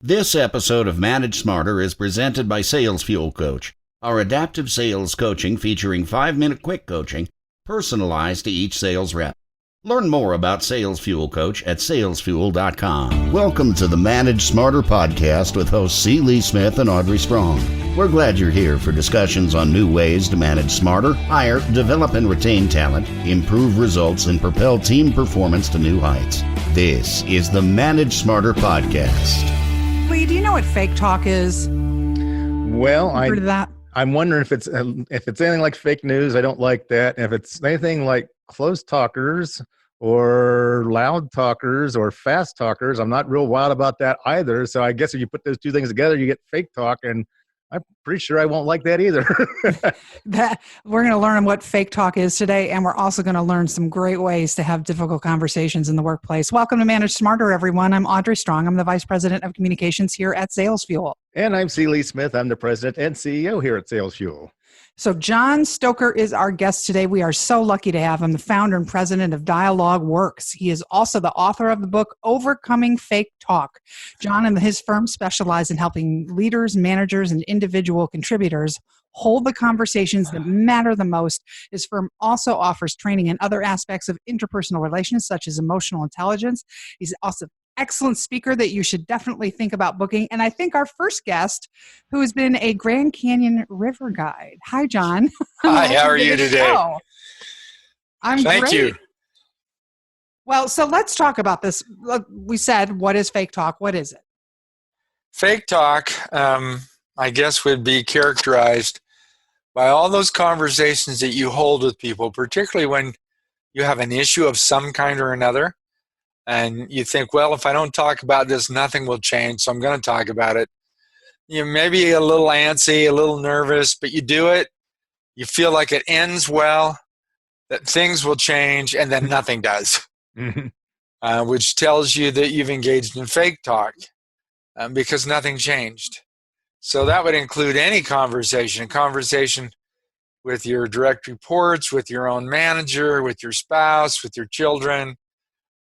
This episode of Manage Smarter is presented by Sales Fuel Coach, our adaptive sales coaching featuring 5-minute quick coaching personalized to each sales rep. Learn more about Sales Fuel Coach at salesfuel.com. Welcome to the Manage Smarter podcast with hosts C. Lee Smith and Audrey Strong. We're glad you're here for discussions on new ways to manage smarter, hire, develop and retain talent, improve results, and propel team performance to new heights. This is the Manage Smarter podcast. Lee, do you know what fake talk is? Well, Heard of that? I'm wondering if it's anything like fake news. I don't like that. If it's anything like close talkers or loud talkers or fast talkers, I'm not real wild about that either. So I guess if you put those two things together, you get fake talk, and I'm pretty sure I won't like that either. That we're going to learn what fake talk is today, and we're also going to learn some great ways to have difficult conversations in the workplace. Welcome to Manage Smarter, everyone. I'm Audrey Strong. I'm the Vice President of Communications here at Sales Fuel. And I'm C. Lee Smith. I'm the President and CEO here at Sales Fuel. So John Stoker is our guest today. We are so lucky to have him, the founder and president of DialogueWORKS. He is also the author of the book, Overcoming Fake Talk. John and his firm specialize in helping leaders, managers, and individual contributors hold the conversations that matter the most. His firm also offers training in other aspects of interpersonal relations, such as emotional intelligence. He's also excellent speaker that you should definitely think about booking. And I think our first guest, who has been a Grand Canyon river guide. Hi, John. Hi, how are you today? Show. I'm Thank great. you. Well, so let's talk about this. We said, what is fake talk? What is it? Fake talk, I guess, would be characterized by all those conversations that you hold with people, particularly when you have an issue of some kind or another. And you think, well, if I don't talk about this, nothing will change, so I'm going to talk about it. You may be a little antsy, a little nervous, but you do it. You feel like it ends well, that things will change, and then nothing does, which tells you that you've engaged in fake talk because nothing changed. So that would include any conversation, a conversation with your direct reports, with your own manager, with your spouse, with your children.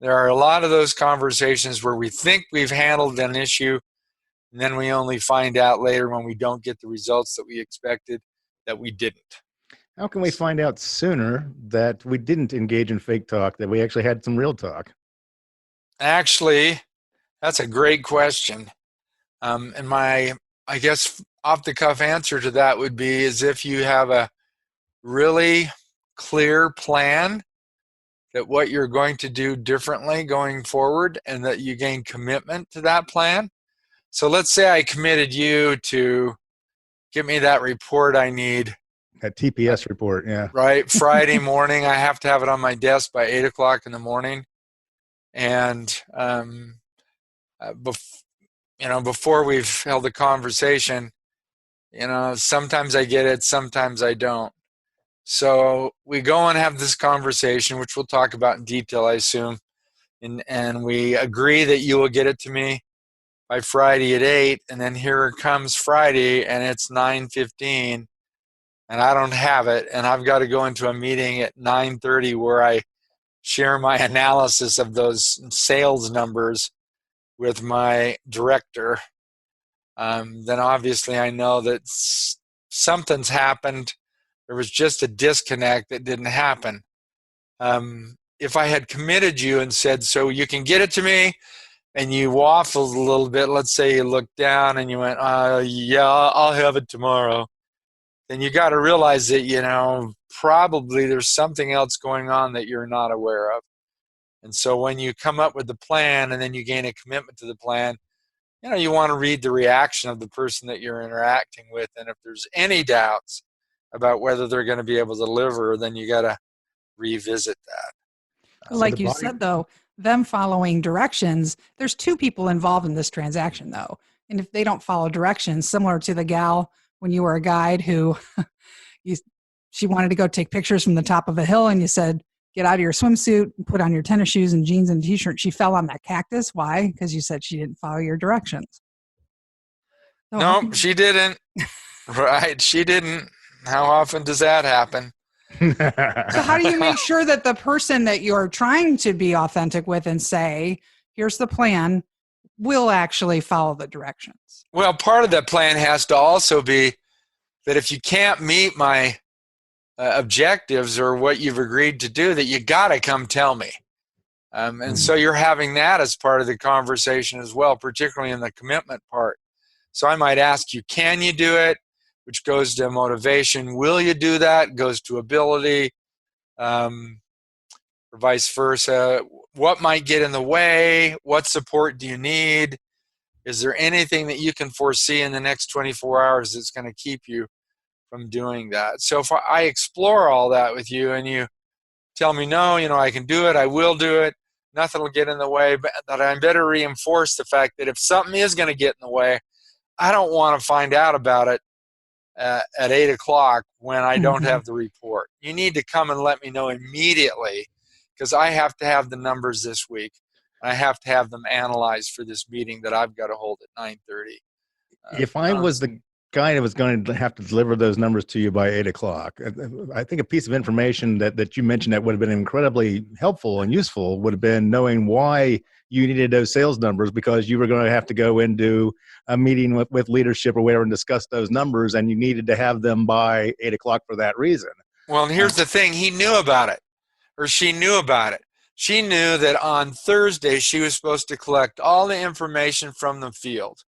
There are a lot of those conversations where we think we've handled an issue, and then we only find out later when we don't get the results that we expected that we didn't. How can we find out sooner that we didn't engage in fake talk, that we actually had some real talk? Actually, that's a great question. And my, I guess, off-the-cuff answer to that would be is if you have a really clear plan that what you're going to do differently going forward and that you gain commitment to that plan. So let's say I committed you to give me that report I need. That TPS report, yeah. Right, Friday morning. I have to have it on my desk by 8 o'clock in the morning. And, before we've held a conversation, sometimes I get it, sometimes I don't. So we go and have this conversation, which we'll talk about in detail, I assume, and we agree that you will get it to me by Friday at 8, and then here it comes Friday, and it's 9:15, and I don't have it, and I've got to go into a meeting at 9:30 where I share my analysis of those sales numbers with my director. Then obviously I know that something's happened. There was just a disconnect that didn't happen. If I had committed you and said, so you can get it to me, and you waffled a little bit, let's say you looked down and you went, yeah, I'll have it tomorrow, then you got to realize that, probably there's something else going on that you're not aware of. And so when you come up with the plan and then you gain a commitment to the plan, you want to read the reaction of the person that you're interacting with. And if there's any doubts about whether they're going to be able to deliver, then you got to revisit that. Like you said, though, them following directions, there's two people involved in this transaction, though. And if they don't follow directions, similar to the gal when you were a guide who she wanted to go take pictures from the top of a hill, and you said, get out of your swimsuit, put on your tennis shoes and jeans and a t-shirt. She fell on that cactus. Why? Because you said she didn't follow your directions. So no, she didn't. Right, she didn't. How often does that happen? So how do you make sure that the person that you're trying to be authentic with and say, here's the plan, will actually follow the directions. Well, part of that plan has to also be that if you can't meet my objectives or what you've agreed to do, that you got to come tell me. And so you're having that as part of the conversation as well, particularly in the commitment part. So I might ask you, can you do it? Which goes to motivation. Will you do that? Goes to ability, or vice versa. What might get in the way? What support do you need? Is there anything that you can foresee in the next 24 hours that's going to keep you from doing that? So if I explore all that with you and you tell me, no, I can do it, I will do it, nothing will get in the way, but that I better reinforce the fact that if something is going to get in the way, I don't want to find out about it at 8 o'clock when I don't have the report. You need to come and let me know immediately, because I have to have the numbers this week. I have to have them analyzed for this meeting that I've got to hold at 9:30. If I was the guy that was going to have to deliver those numbers to you by 8 o'clock, I think a piece of information that you mentioned that would have been incredibly helpful and useful would have been knowing why you needed those sales numbers, because you were going to have to go into a meeting with leadership or whatever and discuss those numbers, and you needed to have them by 8 o'clock for that reason. Well, and here's the thing. He knew about it, or she knew about it. She knew that on Thursday she was supposed to collect all the information from the field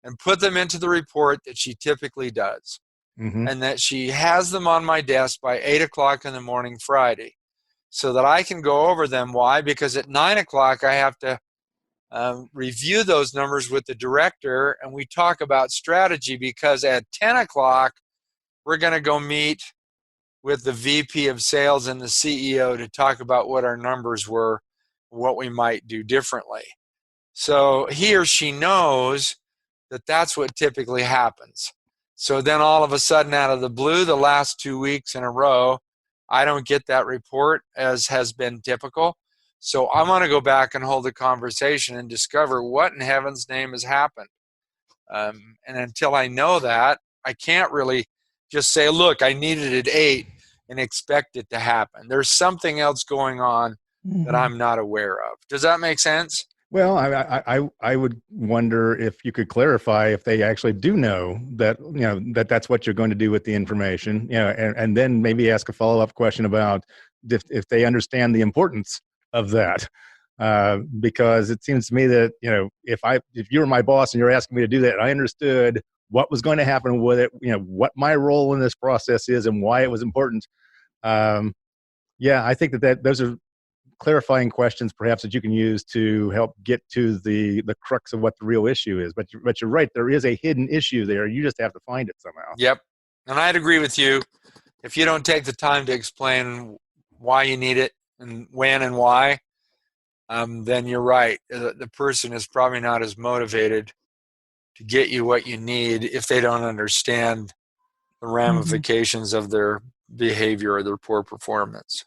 and put them into the report that she typically does, and that she has them on my desk by 8 o'clock in the morning Friday, so that I can go over them. Why? Because at 9 o'clock I have to review those numbers with the director, and we talk about strategy, because at 10 o'clock we're going to go meet with the VP of sales and the CEO to talk about what our numbers were, what we might do differently. So he or she knows that that's what typically happens. So then all of a sudden, out of the blue, the last 2 weeks in a row, I don't get that report, as has been typical. So I'm going to go back and hold a conversation and discover what in heaven's name has happened. And until I know that, I can't really just say, look, I need it at 8 and expect it to happen. There's something else going on that I'm not aware of. Does that make sense? Well, I would wonder if you could clarify if they actually do know that, that's what you're going to do with the information, and then maybe ask a follow-up question about if they understand the importance of that. Because it seems to me that, if you were my boss and you're asking me to do that, and I understood what was going to happen with it, what my role in this process is and why it was important. I think that those are clarifying questions perhaps that you can use to help get to the crux of what the real issue is. But you're right, there is a hidden issue there. You just have to find it somehow. Yep. And I'd agree with you. If you don't take the time to explain why you need it and when and why, then you're right. The person is probably not as motivated to get you what you need if they don't understand the ramifications of their behavior or their poor performance.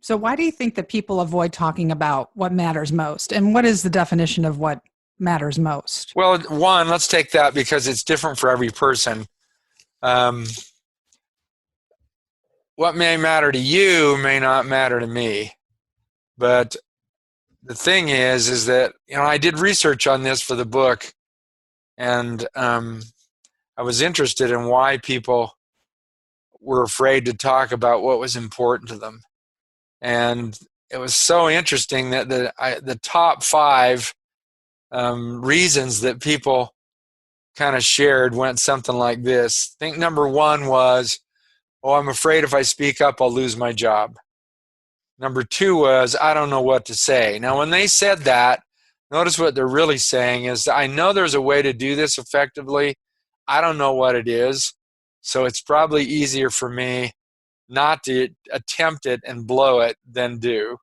So why do you think that people avoid talking about what matters most? And what is the definition of what matters most? Well, one, let's take that because it's different for every person. What may matter to you may not matter to me. But the thing is that, I did research on this for the book, and I was interested in why people were afraid to talk about what was important to them. And it was so interesting that the top 5 reasons that people kind of shared went something like this. I think number 1 was, I'm afraid if I speak up, I'll lose my job. Number 2 was, I don't know what to say. Now, when they said that, notice what they're really saying is, I know there's a way to do this effectively. I don't know what it is. So it's probably easier for me not to attempt it and blow it than do.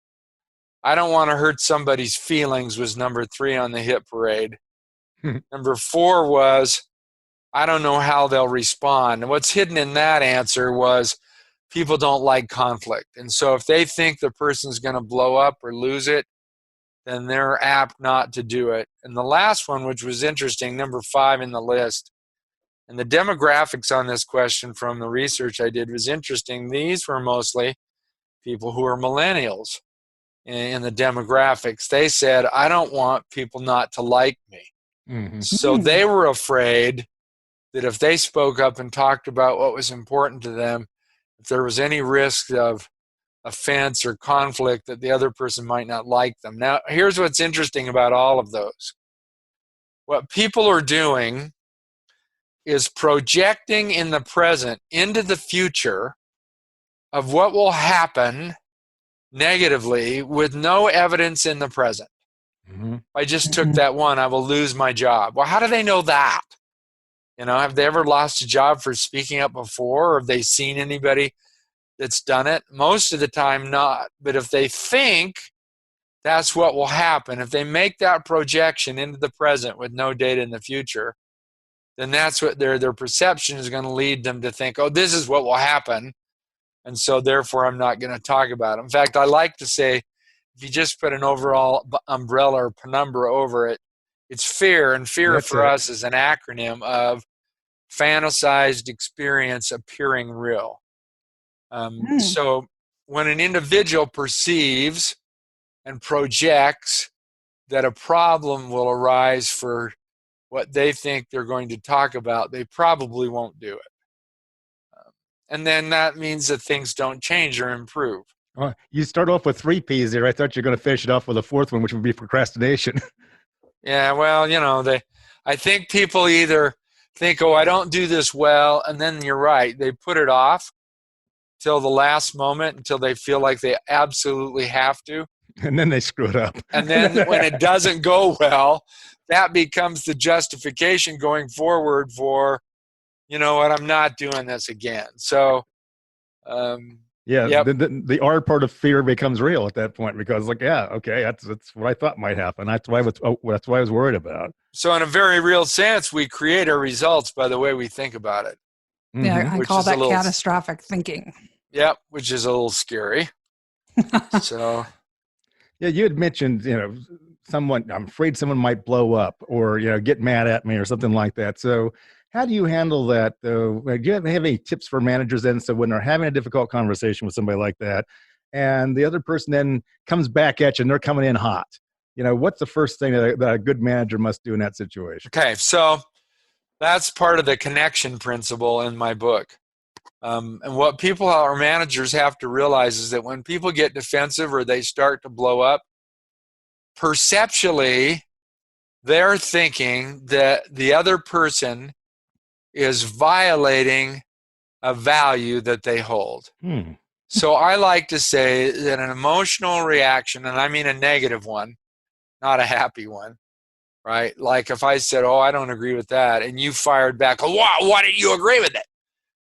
I don't want to hurt somebody's feelings was number 3 on the hit parade. Number 4 was, I don't know how they'll respond. And what's hidden in that answer was people don't like conflict. And so if they think the person's going to blow up or lose it, then they're apt not to do it. And the last one, which was interesting, number 5 in the list, and the demographics on this question from the research I did was interesting. These were mostly people who are millennials. in the demographics. They said, I don't want people not to like me. Mm-hmm. So they were afraid that if they spoke up and talked about what was important to them, if there was any risk of offense or conflict, that the other person might not like them. Now, here's what's interesting about all of those. What people are doing is projecting in the present into the future of what will happen negatively with no evidence in the present. Mm-hmm. I just took that one, I will lose my job. Well, how do they know that? Have they ever lost a job for speaking up before? Or have they seen anybody that's done it? Most of the time, not. But if they think that's what will happen, if they make that projection into the present with no data in the future, then that's what their perception is going to lead them to think, oh, this is what will happen, and so therefore I'm not going to talk about it. In fact, I like to say, if you just put an overall umbrella or penumbra over it, it's fear, and fear That's for it. us is an acronym of fantasized experience appearing real. So when an individual perceives and projects that a problem will arise for what they think they're going to talk about, they probably won't do it. And then that means that things don't change or improve. Well, you start off with 3 P's there. I thought you were going to finish it off with a 4th one, which would be procrastination. Yeah, well, I think people either think, oh, I don't do this well, and then you're right, they put it off till the last moment, until they feel like they absolutely have to. And then they screw it up. And then when it doesn't go well, that becomes the justification going forward for, you know what, I'm not doing this again. So, yeah, the R part of fear becomes real at that point, because that's what I thought might happen. That's why I was worried about. So in a very real sense, we create our results by the way we think about it. Yeah, I Which call is that catastrophic thinking. Yep, which is a little scary. So, yeah, you had mentioned, someone, I'm afraid someone might blow up or, get mad at me or something like that. So how do you handle that, though? Do you have any tips for managers then? So when they're having a difficult conversation with somebody like that, and the other person then comes back at you and they're coming in hot, what's the first thing that a good manager must do in that situation? Okay, so that's part of the connection principle in my book. And what people or managers have to realize is that when people get defensive or they start to blow up, perceptually, they're thinking that the other person is violating a value that they hold. So I like to say that an emotional reaction, and I mean a negative one, not a happy one, right? Like if I said, oh, I don't agree with that, and you fired back, oh, why didn't you agree with it?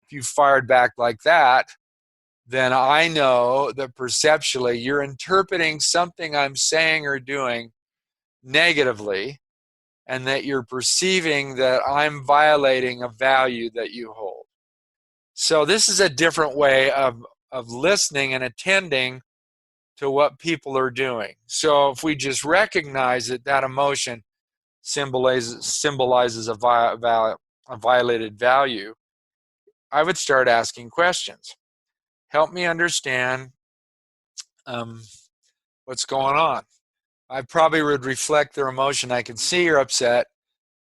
If you fired back like that, then I know that perceptually you're interpreting something I'm saying or doing negatively, and that you're perceiving that I'm violating a value that you hold. So this is a different way of listening and attending to what people are doing. So if we just recognize that emotion symbolizes a violated value, I would start asking questions. Help me understand what's going on. I probably would reflect their emotion. I can see you're upset.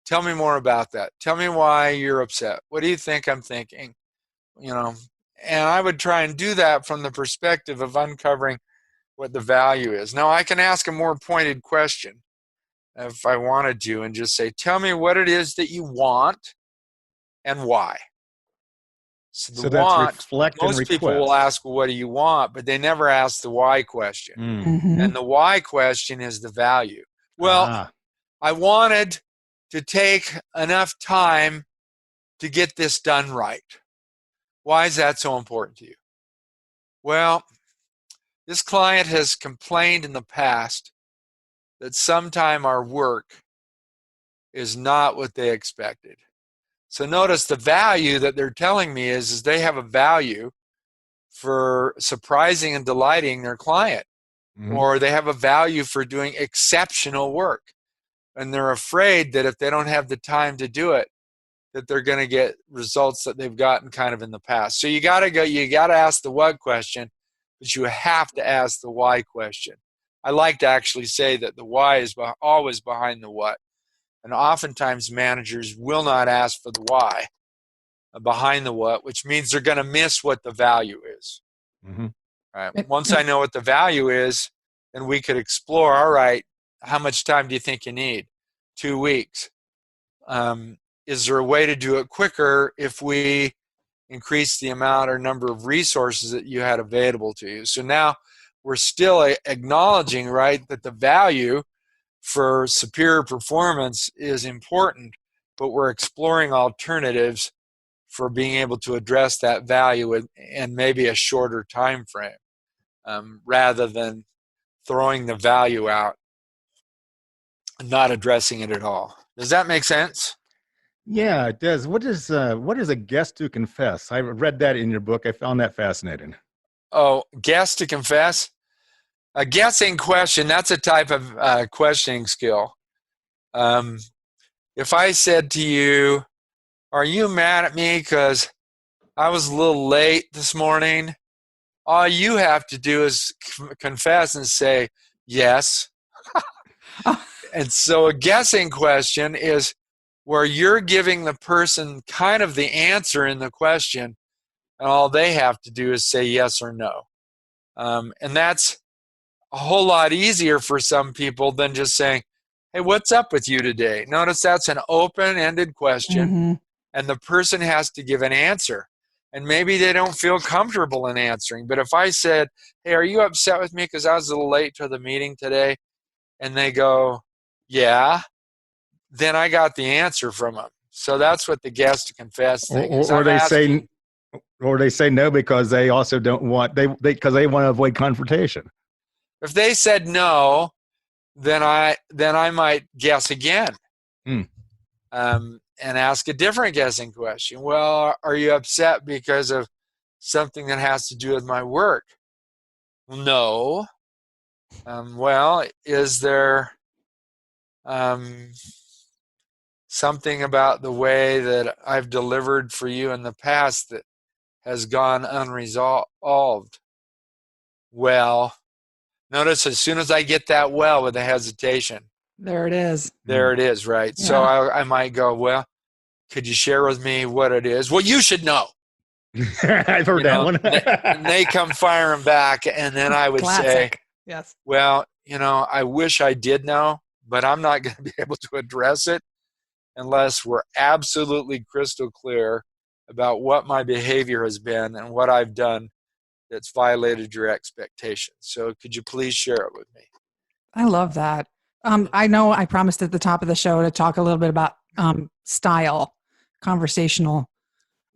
Tell me more about that. Tell me why you're upset. What do you think I'm thinking? And I would try and do that from the perspective of uncovering what the value is. Now, I can ask a more pointed question if I wanted to and just say, tell me what it is that you want and why. So that's reflect and request. Most people will ask, well, what do you want? But they never ask the why question. And the why question is the value. Well, I wanted to take enough time to get this done right. Why is that so important to you? Well, this client has complained in the past that sometime our work is not what they expected. So notice the value that they're telling me is they have a value for surprising and delighting their client, or they have a value for doing exceptional work. And they're afraid that if they don't have the time to do it, that they're going to get results that they've gotten kind of in the past. So you got to ask the what question, but you have to ask the why question. I like to actually say that the why is always behind the what. And oftentimes managers will not ask for the why behind the what, which means they're going to miss what the value is. Mm-hmm. Right. Once I know what the value is, then we could explore, all right, how much time do you think you need? 2 weeks. Is there a way to do it quicker if we increase the amount or number of resources that you had available to you? So now we're still acknowledging, right, that the value for superior performance is important, but we're exploring alternatives for being able to address that value in maybe a shorter time frame, rather than throwing the value out and not addressing it at all. Does that make sense? Yeah, it does. What is a guest to confess? I read that in your book. I found that fascinating. Oh, guess to confess? A guessing question, that's a type of questioning skill. If I said to you, are you mad at me because I was a little late this morning? All you have to do is confess and say, yes. And so a guessing question is where you're giving the person kind of the answer in the question, and all they have to do is say yes or no. And that's a whole lot easier for some people than just saying, hey, what's up with you today? Notice that's an open-ended question, Mm-hmm. and the person has to give an answer. And maybe they don't feel comfortable in answering. But if I said, hey, are you upset with me because I was a little late to the meeting today? And they go, yeah, then I got the answer from them. So that's what the guess to confess thing is. Or they say no because they also don't want they because they want to avoid confrontation. If they said no, then I might guess again, and ask a different guessing question. Well, are you upset because of something that has to do with my work? No. Well, is there something about the way that I've delivered for you in the past that has gone unresolved? Well, notice as soon as I get that well with a hesitation, There it is. there it is, right? Yeah. So I might go, well, could you share with me what it is? Well, you should know. I've heard that one. And they come firing back, and then I would say, Classic. Yes. well, I wish I did know, but I'm not going to be able to address it unless we're absolutely crystal clear about what my behavior has been and what I've done that's violated your expectations. So could you please share it with me? I love that. I know I promised at the top of the show to talk a little bit about style,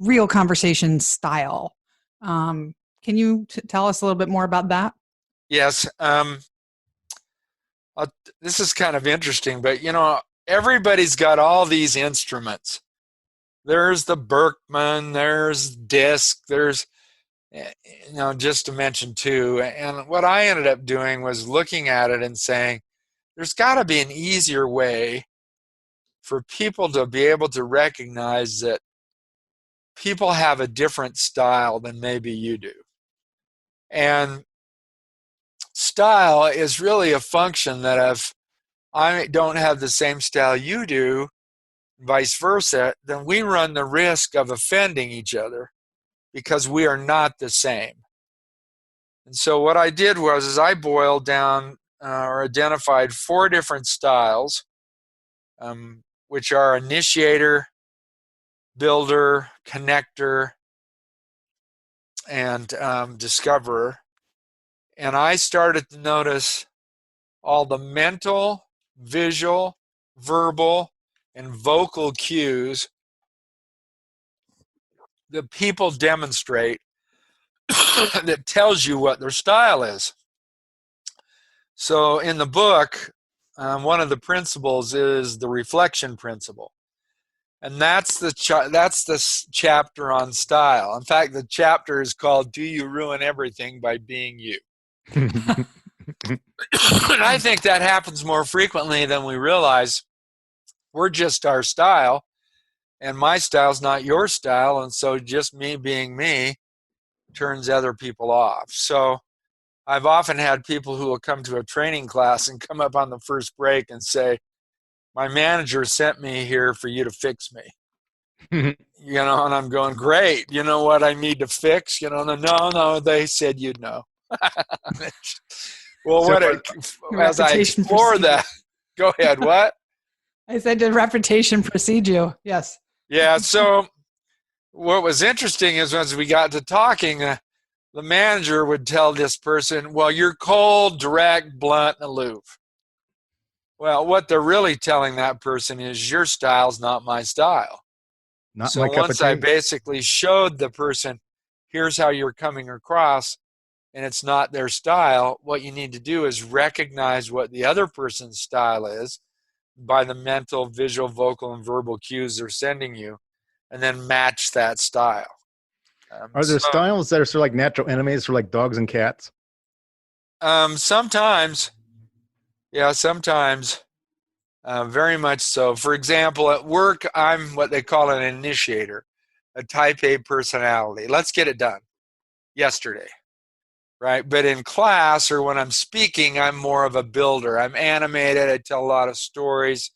real conversation style. Can you tell us a little bit more about that? Yes. This is kind of interesting, but everybody's got all these instruments. There's the Berkman, there's DISC, there's, just to mention two. And what I ended up doing was looking at it and saying, there's got to be an easier way for people to be able to recognize that people have a different style than maybe you do. And style is really a function that if I don't have the same style you do, vice versa, then we run the risk of offending each other because we are not the same. And so what I did was I boiled down or identified 4 different styles, which are initiator, builder, connector, and discoverer. And I started to notice all the mental, visual, verbal, and vocal cues that people demonstrate that tells you what their style is. So in the book, one of the principles is the reflection principle. And that's the chapter on style. In fact, the chapter is called Do You Ruin Everything by Being You? And I think that happens more frequently than we realize. We're just our style, and my style's not your style, and so just me being me turns other people off. So I've often had people who will come to a training class and come up on the first break and say, my manager sent me here for you to fix me. And I'm going, great. You know what I need to fix? No, they said you'd know. Well, So as I explore that, go ahead, what? I said the reputation precede you, yes. Yeah, so what was interesting is as we got to talking, the manager would tell this person, well, you're cold, direct, blunt, and aloof. Well, what they're really telling that person is your style's not my style. So once I basically showed the person, here's how you're coming across, and it's not their style, what you need to do is recognize what the other person's style is by the mental, visual, vocal, and verbal cues they're sending you, and then match that style. Are there styles that are sort of like natural enemies for like dogs and cats? Sometimes. Yeah, sometimes. Very much so. For example, at work, I'm what they call an initiator, a type A personality. Let's get it done yesterday, right? But in class or when I'm speaking, I'm more of a builder. I'm animated. I tell a lot of stories.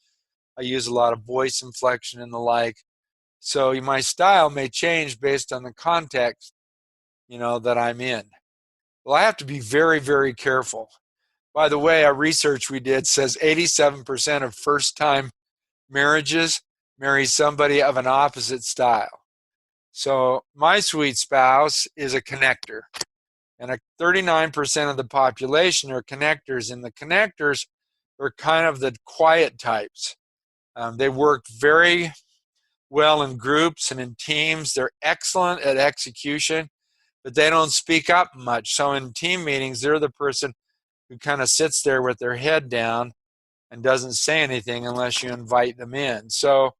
I use a lot of voice inflection and the like. So my style may change based on the context, that I'm in. Well, I have to be very, very careful. By the way, our research we did says 87% of first-time marriages marry somebody of an opposite style. So my sweet spouse is a connector, and 39% of the population are connectors, and the connectors are kind of the quiet types. They work very well in groups and in teams. They're excellent at execution, but they don't speak up much. So in team meetings, they're the person who kind of sits there with their head down and doesn't say anything unless you invite them in. So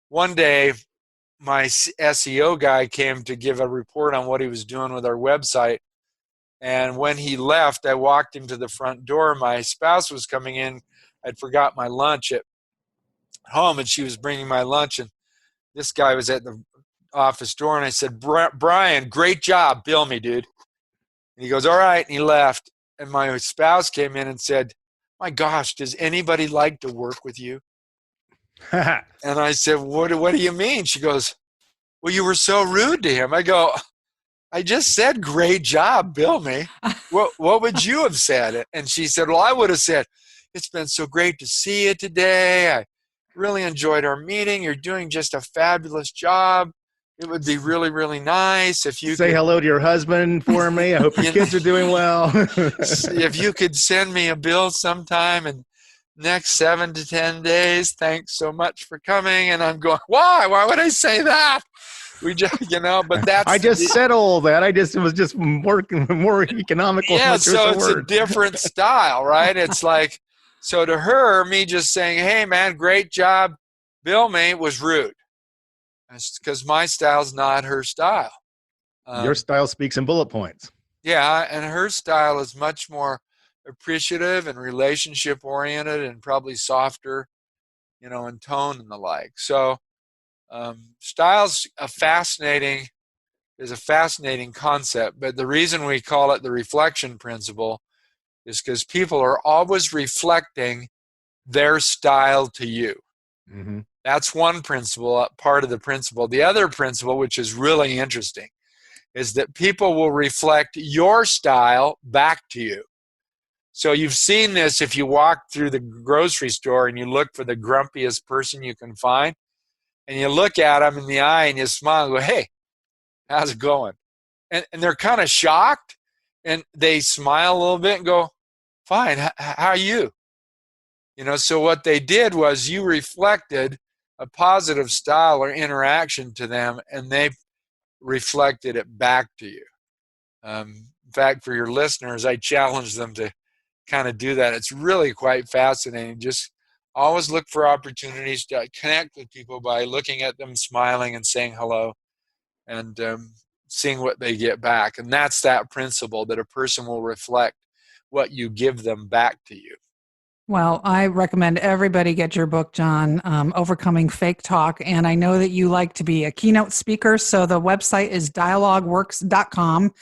one day, my SEO guy came to give a report on what he was doing with our website. And when he left, I walked him to the front door. My spouse was coming in. I'd forgot my lunch at home, and she was bringing my lunch. And this guy was at the office door, and I said, Brian, great job. Bill me, dude. And he goes, all right. And he left. And my spouse came in and said, my gosh, does anybody like to work with you? And I said, what do you mean? She goes, well, you were so rude to him. I go, I just said, great job, bill me. What would you have said? And she said, well, I would have said, it's been so great to see you today. I really enjoyed our meeting. You're doing just a fabulous job. It would be really, really nice if you say hello to your husband for me. I hope your kids are doing well. If you could send me a bill sometime in next 7 to 10 days, thanks so much for coming. And I'm going, why? Why would I say that? We just, but that's. I just said all that. It was just more economical. Yeah, so it's a different style, right? It's like, so to her, me just saying, hey, man, great job, bill me, was rude. Because my style's not her style. Your style speaks in bullet points. Yeah, and her style is much more appreciative and relationship oriented and probably softer, in tone and the like. So style's a fascinating concept, but the reason we call it the reflection principle is because people are always reflecting their style to you. Mm-hmm. That's one principle, part of the principle. The other principle, which is really interesting, is that people will reflect your style back to you. So you've seen this if you walk through the grocery store and you look for the grumpiest person you can find, and you look at them in the eye and you smile and go, hey, how's it going? And they're kind of shocked, and they smile a little bit and go, fine, how are you? So what they did was you reflected a positive style or interaction to them, and they reflected it back to you. In fact, for your listeners, I challenge them to kind of do that. It's really quite fascinating. Just always look for opportunities to connect with people by looking at them, smiling, and saying hello, and seeing what they get back. And that's that principle, that a person will reflect what you give them back to you. Well, I recommend everybody get your book, John, Overcoming Fake Talk. And I know that you like to be a keynote speaker, so the website is DialogueWORKS.com.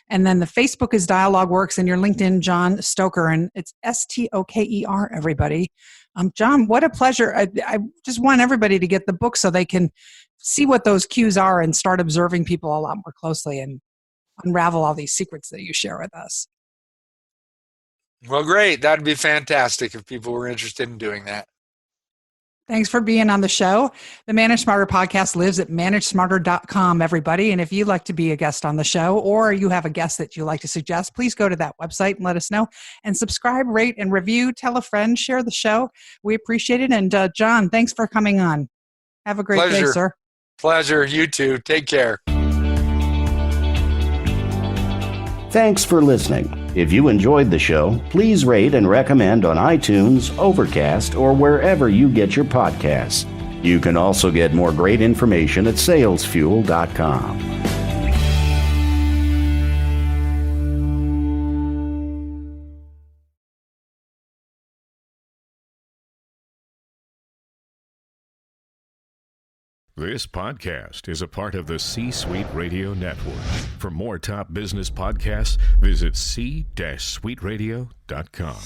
And then the Facebook is DialogueWORKS, and your LinkedIn, John Stoker, and it's Stoker, everybody. John, what a pleasure. I just want everybody to get the book so they can see what those cues are and start observing people a lot more closely and unravel all these secrets that you share with us. Well, great. That'd be fantastic if people were interested in doing that. Thanks for being on the show. The Manage Smarter podcast lives at managesmarter.com, everybody. And if you'd like to be a guest on the show, or you have a guest that you'd like to suggest, please go to that website and let us know. And subscribe, rate, and review. Tell a friend, share the show. We appreciate it. And John, thanks for coming on. Have a great day, sir. Pleasure. You too. Take care. Thanks for listening. If you enjoyed the show, please rate and recommend on iTunes, Overcast, or wherever you get your podcasts. You can also get more great information at salesfuel.com. This podcast is a part of the C-Suite Radio Network. For more top business podcasts, visit c-suiteradio.com.